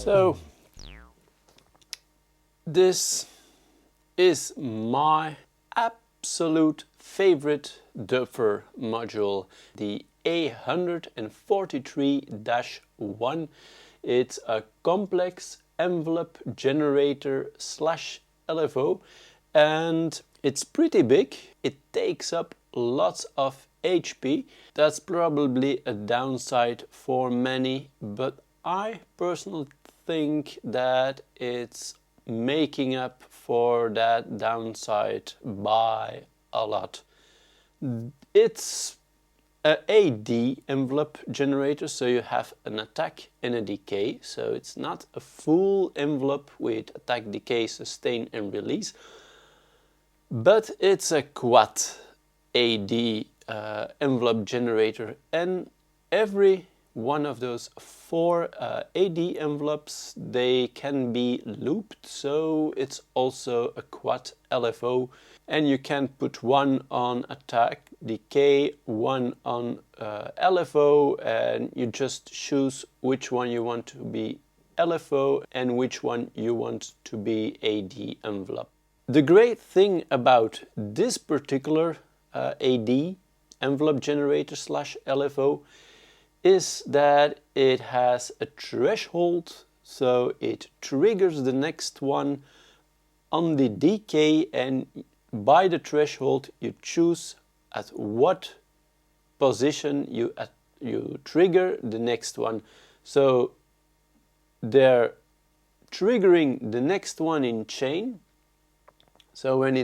So this is my absolute favorite Doepfer module, the A-143-1. It's a complex envelope generator slash LFO, and it's pretty big. It takes up lots of HP. That's probably a downside for many, but I personally think that it's making up for that downside by a lot. It's a AD envelope generator, so you have an attack and a decay, so it's not a full envelope with attack, decay, sustain and release, but it's a quad AD envelope generator, and every one of those four AD envelopes, they can be looped, so it's also a quad LFO, and you can put one on attack, decay, one on LFO, and you just choose which one you want to be LFO and which one you want to be AD envelope. The great thing about this particular AD envelope generator slash LFO is that it has a threshold, so it triggers the next one on the decay, and by the threshold you choose at what position you trigger the next one. So they're triggering the next one in chain. So when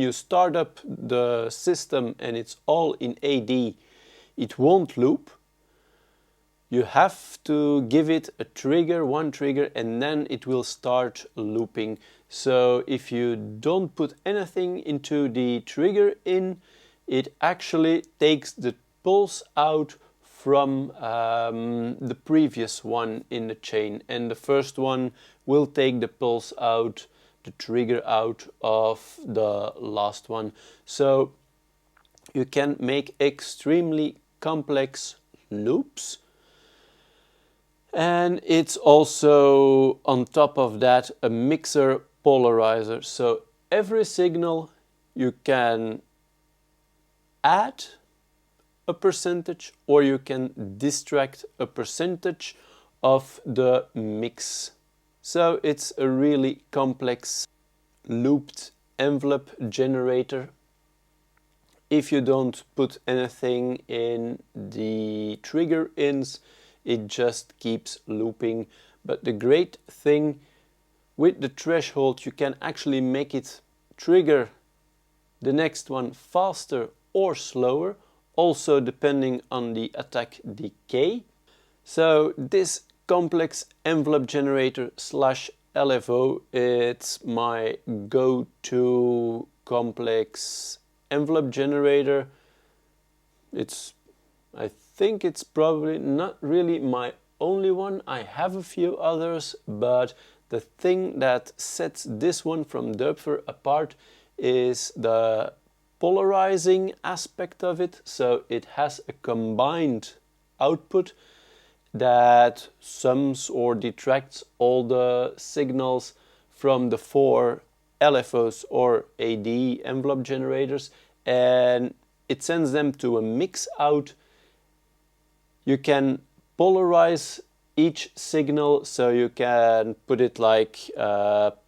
you start up the system and it's all in AD, it won't loop. You have to give it a trigger, one trigger, and then it will start looping. So if you don't put anything into the trigger in, it actually takes the pulse out from the previous one in the chain, and the first one will take the pulse out, the trigger out of the last one. So you can make extremely complex loops, and it's also on top of that a mixer polarizer, so every signal you can add a percentage or you can distract a percentage of the mix. So it's a really complex looped envelope generator. If you don't put anything in the trigger ins, it just keeps looping. But the great thing with the threshold, you can actually make it trigger the next one faster or slower, also depending on the attack decay. So this complex envelope generator slash LFO, it's my go-to complex envelope generator. I think it's probably not really my only one. I have a few others, but the thing that sets this one from Doepfer apart is the polarizing aspect of it. So it has a combined output that sums or detracts all the signals from the four LFOs or AD envelope generators, and it sends them to a mix out. You can polarize each signal, so you can put it like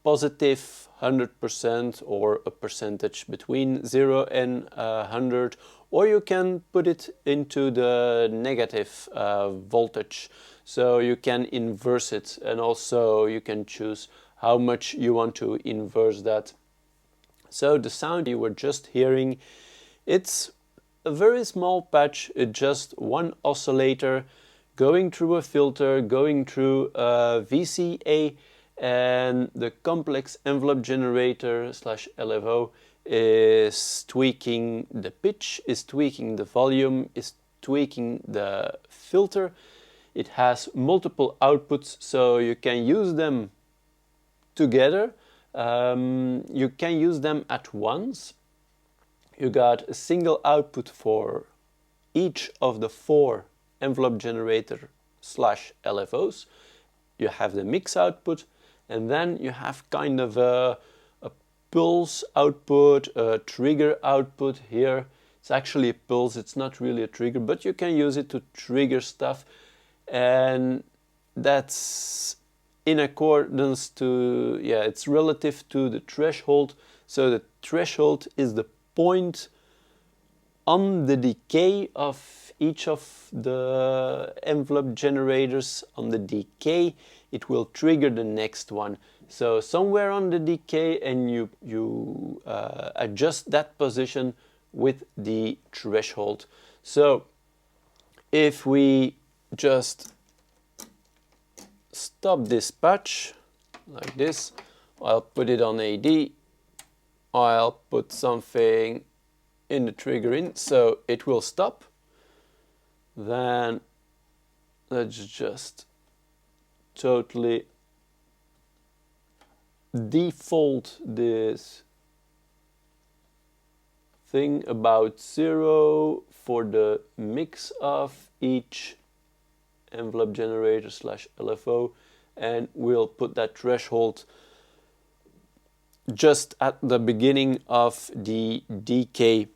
positive 100% or a percentage between 0 and 100, or you can put it into the negative voltage, so you can inverse it, and also you can choose how much you want to inverse that. So the sound you were just hearing, it's a very small patch, it's just one oscillator going through a filter, going through a VCA, and the complex envelope generator slash LFO is tweaking the pitch, is tweaking the volume, is tweaking the filter. It has multiple outputs, so you can use them together. You can use them at once. You got a single output for each of the 4 envelope generator slash LFOs. You have the mix output, and then you have kind of a pulse output, a trigger output here. It's actually a pulse, it's not really a trigger, but you can use it to trigger stuff, and that's in accordance to, yeah, it's relative to the threshold. So the threshold is the point on the decay of each of the envelope generators. On the decay, it will trigger the next one. So somewhere on the decay, and you adjust that position with the threshold. So if we just stop this patch like this, I'll put it on AD, I'll put something in the trigger in so it will stop. Then let's just totally default this thing about 0 for the mix of each envelope generator slash LFO, and we'll put that threshold just at the beginning of the decay.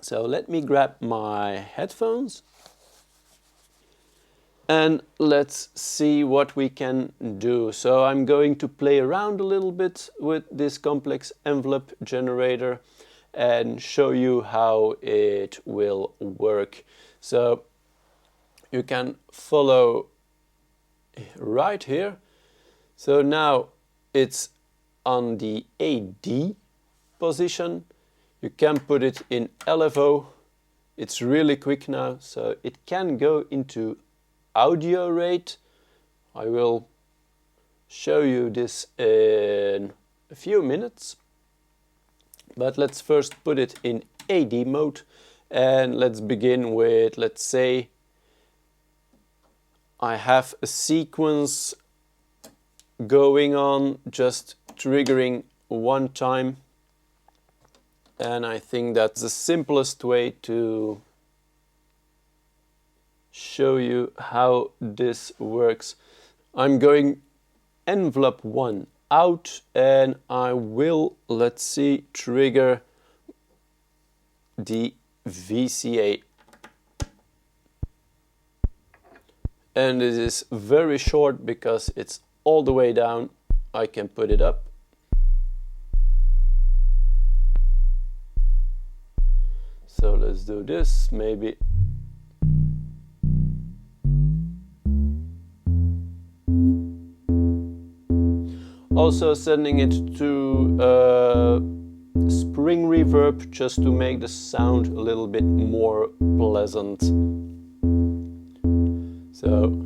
So let me grab my headphones and let's see what we can do. So I'm going to play around a little bit with this complex envelope generator and show you how it will work. So you can follow right here. So now it's on the AD position. You can put it in LFO. It's really quick now, so it can go into audio rate. I will show you this in a few minutes. But let's first put it in AD mode, and let's begin with, let's say, I have a sequence going on, just triggering one time, and I think that's the simplest way to show you how this works. I'm going envelope 1 out, and I will, let's see, trigger the VCA. And this is very short because it's all the way down. I can put it up. So let's do this, maybe. Also sending it to spring reverb just to make the sound a little bit more pleasant. So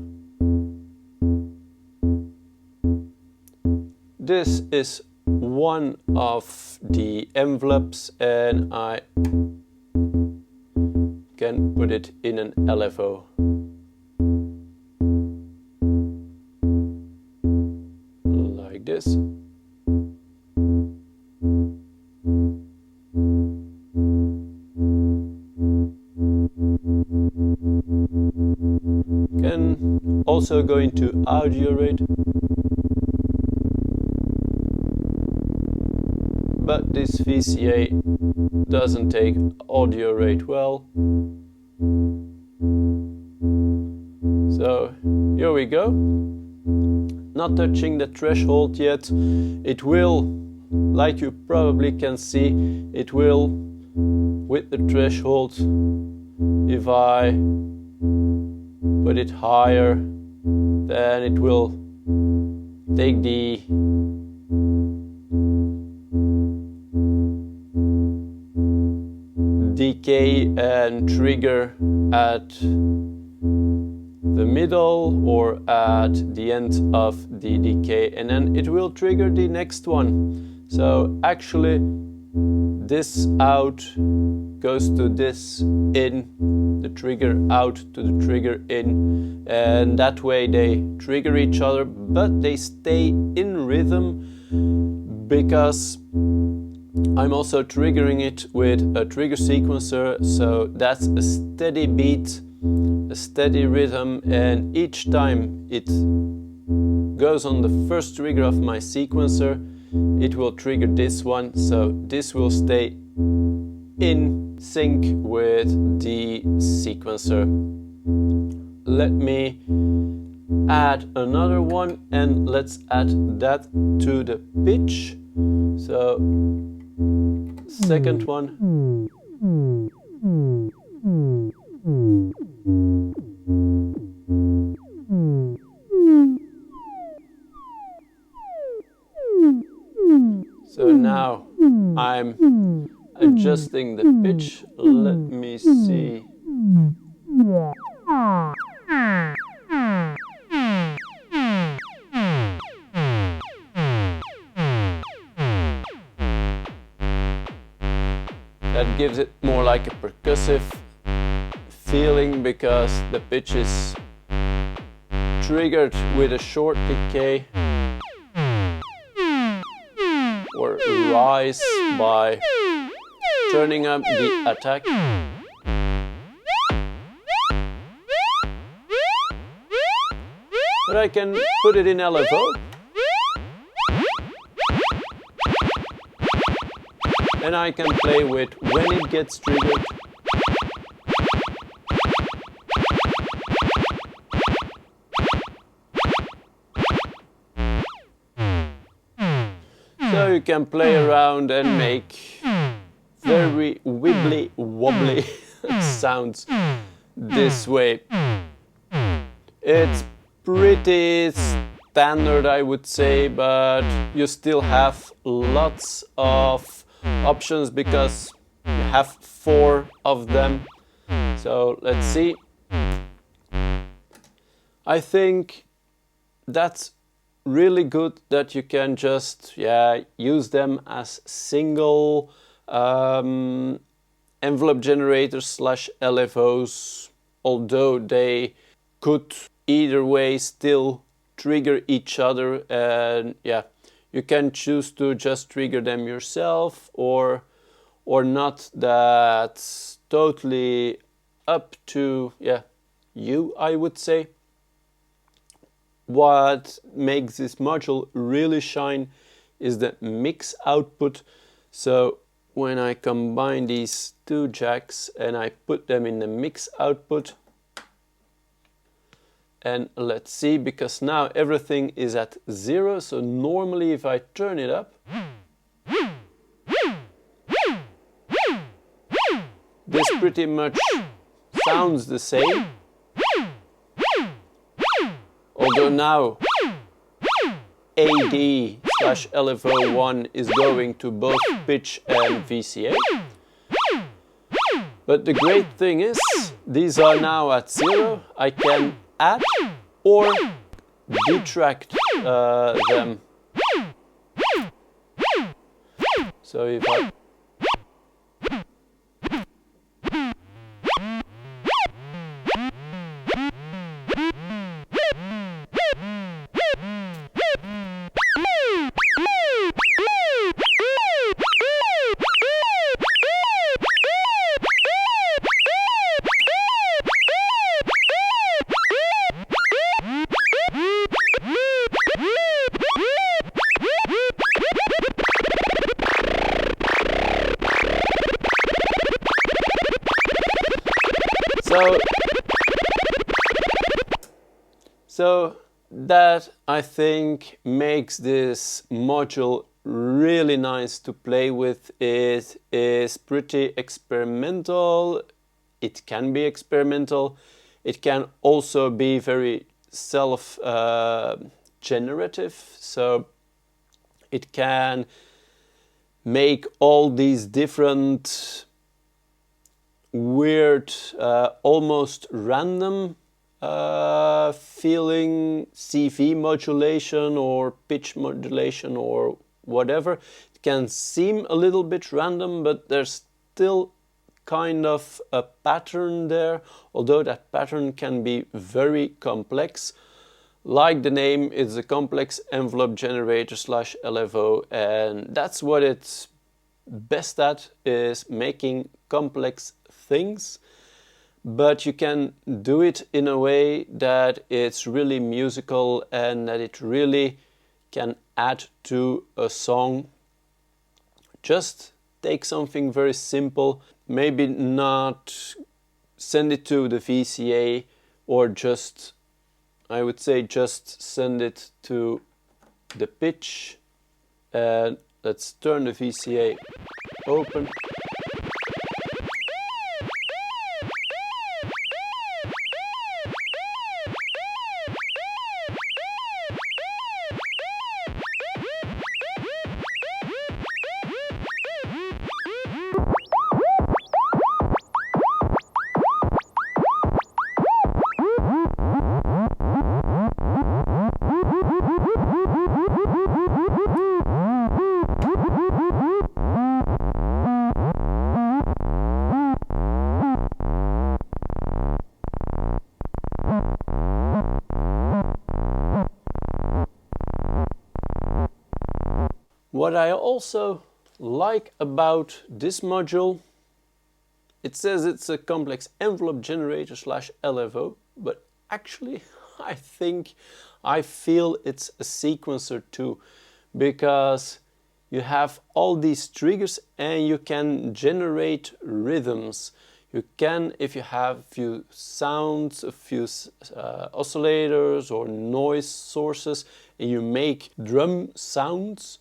this is one of the envelopes, and I can put it in an LFO. Like this. Can also go into audio rate, but this VCA doesn't take audio rate well. So here we go. Not touching the threshold yet. It will, like you probably can see, it will, with the threshold, if I put it higher, then it will take the decay and trigger at the middle or at the end of the decay, and then it will trigger the next one. So actually this out goes to this in, the trigger out to the trigger in, and that way they trigger each other, but they stay in rhythm because I'm also triggering it with a trigger sequencer, so that's a steady beat, a steady rhythm, and each time it goes on the first trigger of my sequencer, it will trigger this one, so this will stay in sync with the sequencer. Let me add another one, and let's add that to the pitch. So second one. So now I'm adjusting the pitch. Let me see. That gives it more like a percussive feeling because the pitch is triggered with a short decay or rise by turning up the attack. But I can put it in LFO. And I can play with when it gets triggered. So you can play around and make very wibbly wobbly sounds this way. It's pretty standard, I would say, but you still have lots of options because you have 4 of them. So let's see. I think that's really good that you can just use them as single envelope generators / LFOs, although they could either way still trigger each other, and you can choose to just trigger them yourself or not. That's totally up to you, I would say. What makes this module really shine is the mix output. So when I combine these 2 jacks and I put them in the mix output, and let's see, because now everything is at 0, so normally if I turn it up, this pretty much sounds the same. Although now AD/LFO1 is going to both pitch and VCA. But the great thing is, these are now at 0. I can add or detract them. So if I So that, I think, makes this module really nice to play with. It is pretty experimental. It can be experimental. It can also be very self-generative. So it can make all these different weird, almost random feeling CV modulation or pitch modulation or whatever. It can seem a little bit random, but there's still kind of a pattern there, although that pattern can be very complex. Like the name, it's a complex envelope generator slash LFO, and that's what it's best at, is making complex things. But you can do it in a way that it's really musical and that it really can add to a song. Just take something very simple, maybe not send it to the VCA, or just, I would say, just send it to the pitch. And let's turn the VCA open. What I also like about this module, it says it's a complex envelope generator slash LFO, but actually I feel it's a sequencer too, because you have all these triggers and you can generate rhythms. You can, if you have a few sounds, a few oscillators or noise sources, and you make drum sounds,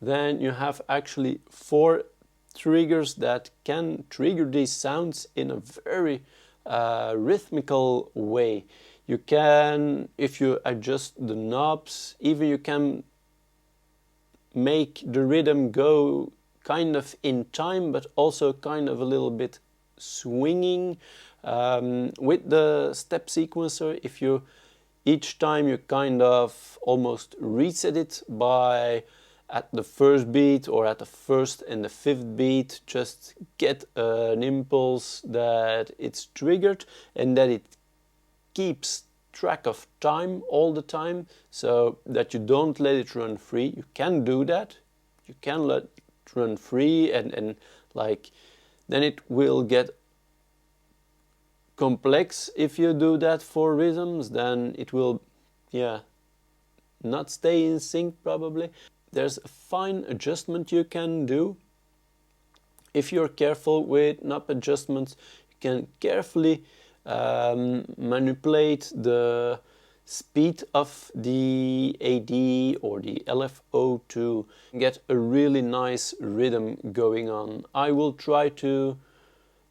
then you have actually 4 triggers that can trigger these sounds in a very rhythmical way. You can, if you adjust the knobs, even you can make the rhythm go kind of in time, but also kind of a little bit swinging. With the step sequencer, if you each time you kind of almost reset it by at the first beat or at the first and the 5th beat, just get an impulse that it's triggered and that it keeps track of time all the time, so that you don't let it run free. You can do that. You can let it run free, and like then it will get complex. If you do that for rhythms, then it will, yeah, not stay in sync probably. There's a fine adjustment you can do. If you're careful with knob adjustments, you can carefully manipulate the speed of the AD or the LFO to get a really nice rhythm going on. I will try to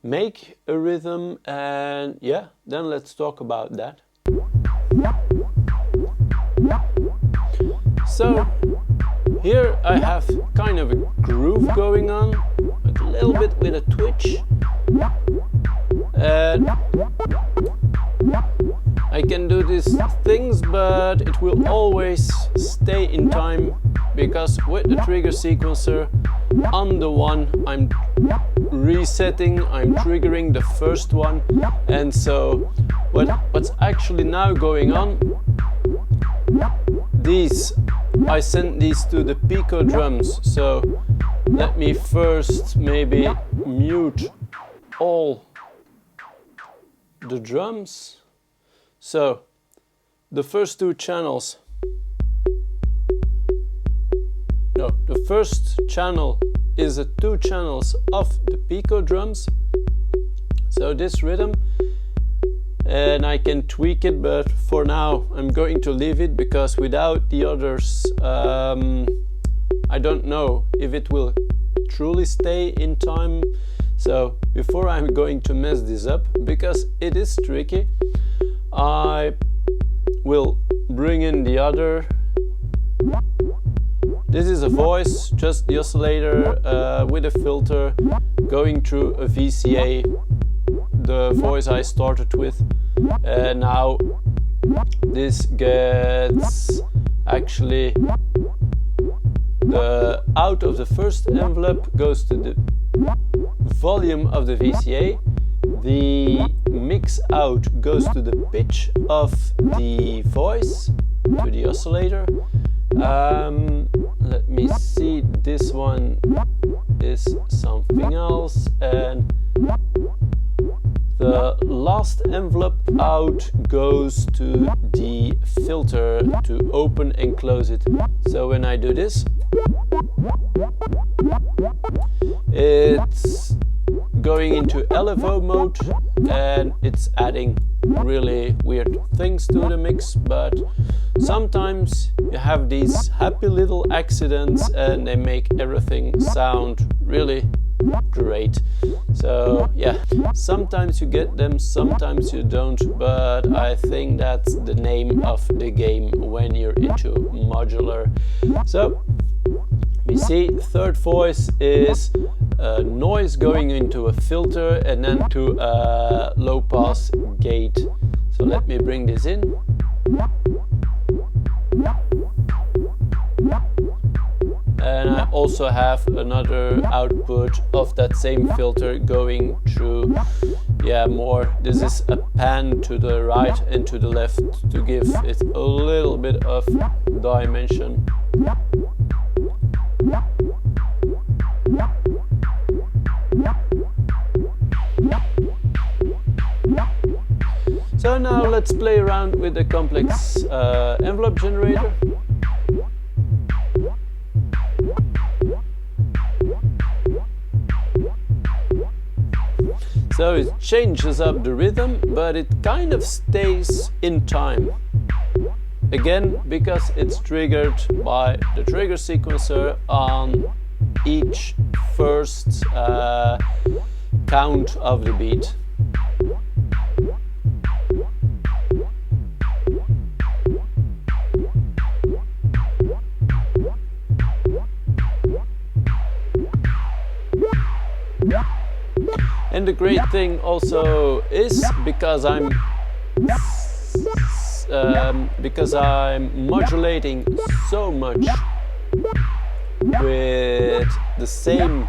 make a rhythm, and yeah, then let's talk about that. So here I have kind of a groove going on, a little bit with a twitch, and I can do these things, but it will always stay in time, because with the trigger sequencer on the one I'm resetting, I'm triggering the first one, and so what's actually now going on, I sent these to the Pico drums, so let me first maybe mute all the drums. So the first 2 channels, no, the first channel is the 2 channels of the Pico drums, so this rhythm, and I can tweak it, but for now I'm going to leave it, because without the others I don't know if it will truly stay in time. So before I'm going to mess this up, because it is tricky, I will bring in the other. This is a voice, just the oscillator with a filter going through a VCA. the voice I started with, and now this gets actually the out of the first envelope goes to the volume of the VCA, the mix out goes to the pitch of the voice, to the oscillator. Let me see, this one is something else, and the last envelope out goes to the filter to open and close it. So when I do this, it's going into LFO mode and it's adding really weird things to the mix, but sometimes you have these happy little accidents and they make everything sound really great. So yeah, sometimes you get them, sometimes you don't, but I think that's the name of the game when you're into modular. So we see third voice is noise going into a filter and then to a low pass gate. So let me bring this in. And I also have another output of that same filter going through, yeah, more. This is a pan to the right and to the left to give it a little bit of dimension. So now let's play around with the complex envelope generator. So it changes up the rhythm, but it kind of stays in time. Again, because it's triggered by the trigger sequencer on each first count of the beat. And the great thing also is because I'm modulating so much with the same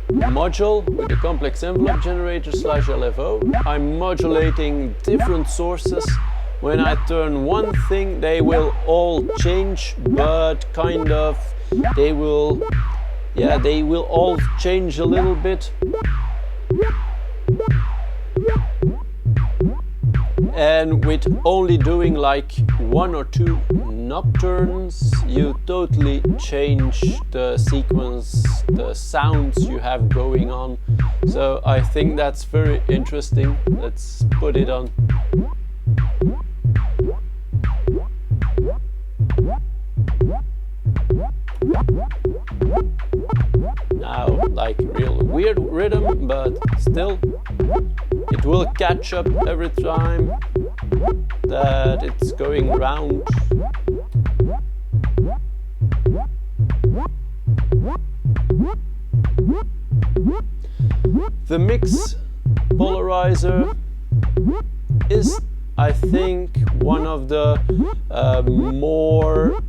module, with the complex envelope generator / LFO, I'm modulating different sources. When I turn one thing, they will all change, but kind of they will all change a little bit. And with only doing like 1 or 2 knob turns, you totally change the sequence, the sounds you have going on. So I think that's very interesting. Let's put it on. Now, like real weird rhythm, but still it will catch up every time that it's going round. The mix polarizer is, I think, one of the more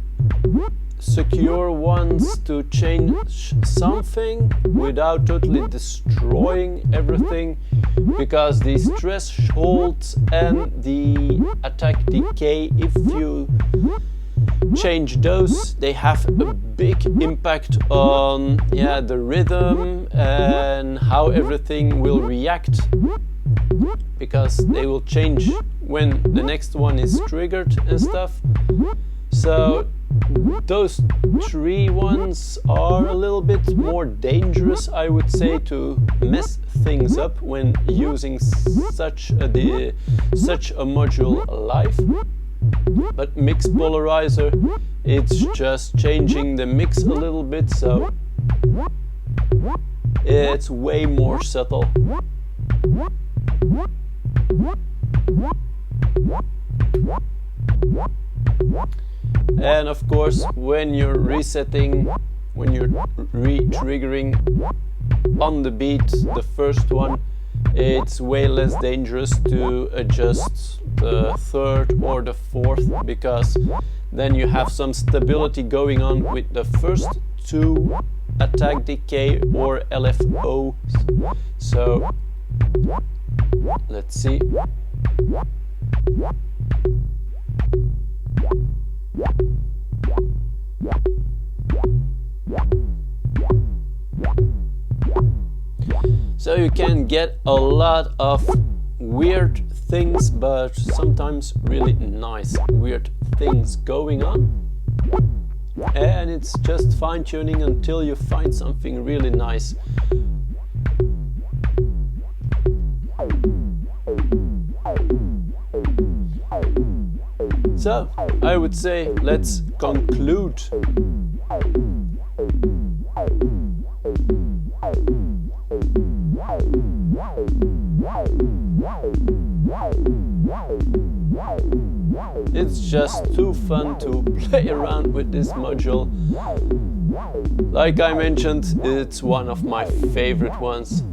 secure ones to change something without totally destroying everything, because these thresholds and the attack decay, if you change those, they have a big impact on the rhythm and how everything will react, because they will change when the next one is triggered and stuff. So those 3 ones are a little bit more dangerous, I would say, to mess things up when using such a module live. But mix polarizer, it's just changing the mix a little bit, so it's way more subtle. And of course, when you're resetting, when you're re-triggering on the beat, the first one, it's way less dangerous to adjust the third or the fourth, because then you have some stability going on with the first two attack decay or LFOs. So let's see. So you can get a lot of weird things, but sometimes really nice weird things going on. And it's just fine-tuning until you find something really nice. So I would say let's conclude. It's just too fun to play around with this module. Like I mentioned, it's one of my favorite ones.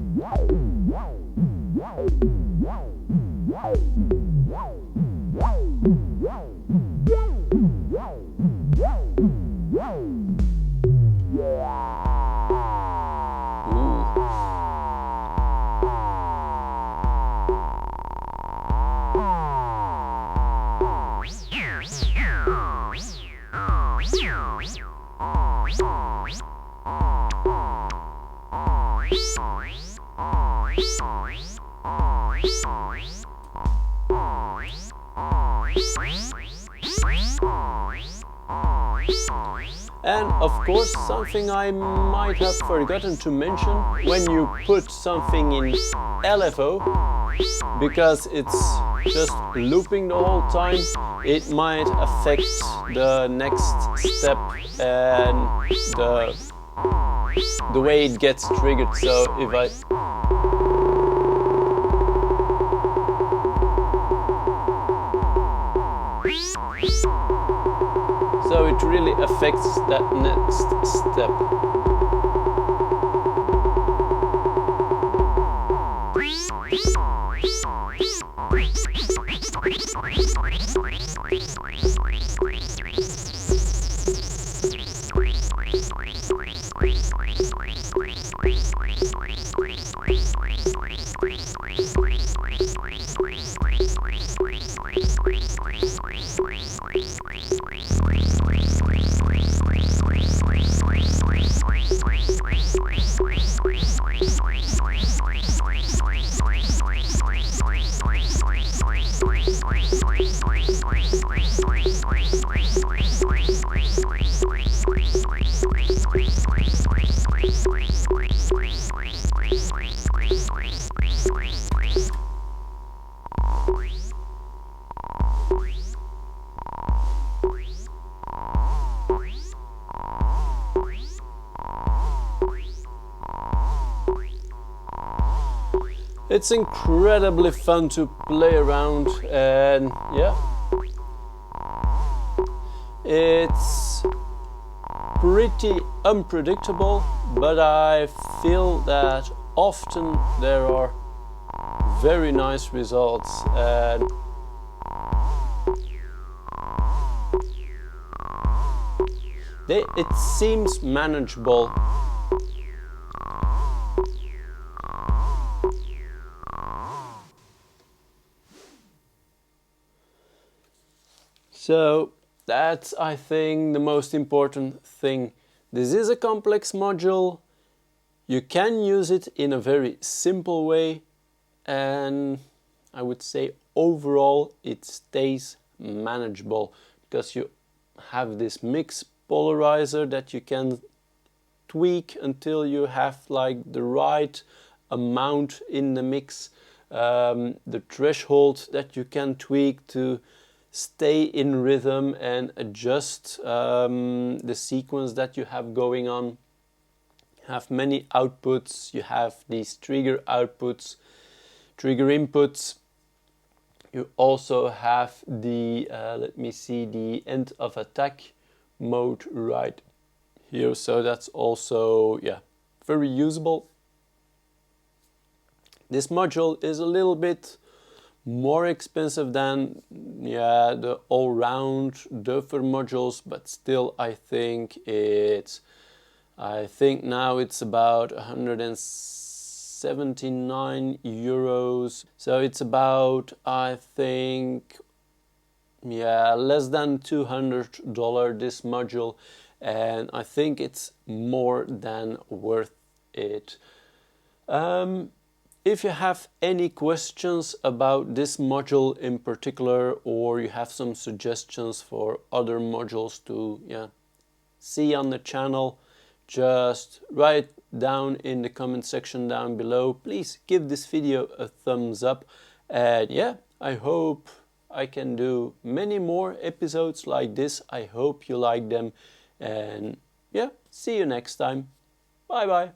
And of course, something I might have forgotten to mention, when you put something in LFO, because it's just looping the whole time, it might affect the next step and the way it gets triggered. So if I So it really affects that next step. It's incredibly fun to play around, and yeah, it's pretty unpredictable, but I feel that often there are very nice results, and it seems manageable. So that's, I think, the most important thing. This is a complex module. You can use it in a very simple way, and I would say overall it stays manageable, because you have this mix polarizer that you can tweak until you have like the right amount in the mix, the threshold that you can tweak to stay in rhythm and adjust the sequence that you have going on. You have many outputs, you have these trigger outputs, trigger inputs. You also have the, let me see, the end of attack mode right here. So that's also, yeah, very usable. This module is a little bit more expensive than the all-round Doepfer modules, but still I think now it's about 179 euros. So it's about, I think, less than $200 this module, and I think it's more than worth it. If you have any questions about this module in particular, or you have some suggestions for other modules to see on the channel, just write down in the comment section down below. Please give this video a thumbs up, and I hope I can do many more episodes like this. I hope you like them, and see you next time. Bye bye.